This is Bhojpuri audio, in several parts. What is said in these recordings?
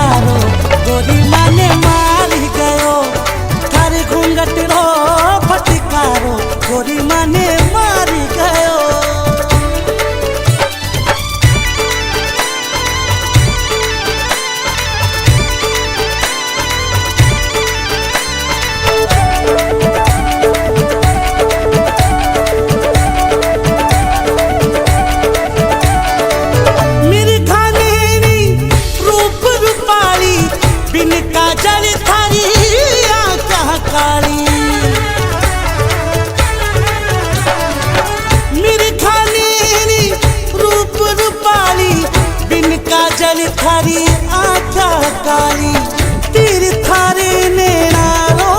फटकारो गोरी माने मारी गयो थारे घूंघट रो फटकारो गोरी माने मारी गयो। थारी आँखा काली तीर थारे नैनारो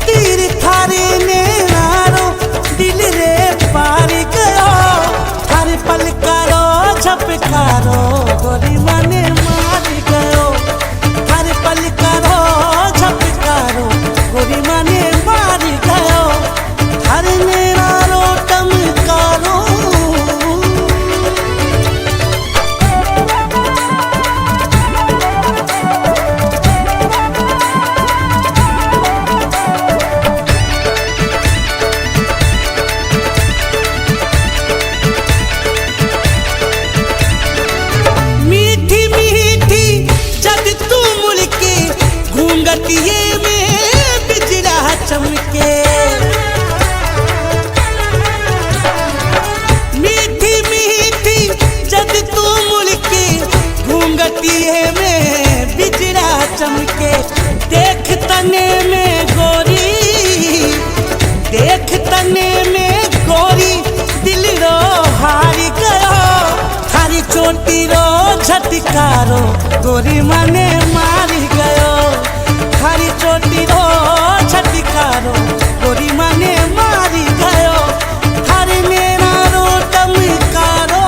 तीर थारे नैनारो दिल रे पार गयो थारे पलकारो झपकारो गोरी माने मार गयो थारे पलकारो झपकारो गोरी माने मार गयो थारे नैनारो टमकारो। घूंघटिये में बिजला चमके मीठी मीठी जब तू मुड़के घूंघटिये में बिजला चमके देख तने में गोरी देख तने में गोरी दिल रो हार गयो थारी चोटी रो झटकारो गोरी माने मारी गयो थारी चोटी रो झटकारो गोरी माने मारी गयो थारे मेरा रो टमकारो।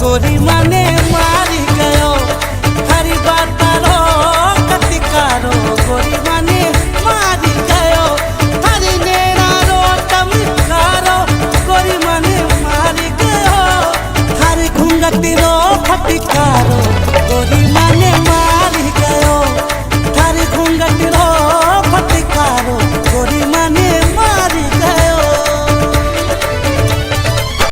गोरी माने मारी गयो हरी बातारो कतिकारो गोरी माने मारी गयो हरी नेरा रो टमकारो गोरी माने मारी गयो हरी घूंघटी रो फटकारो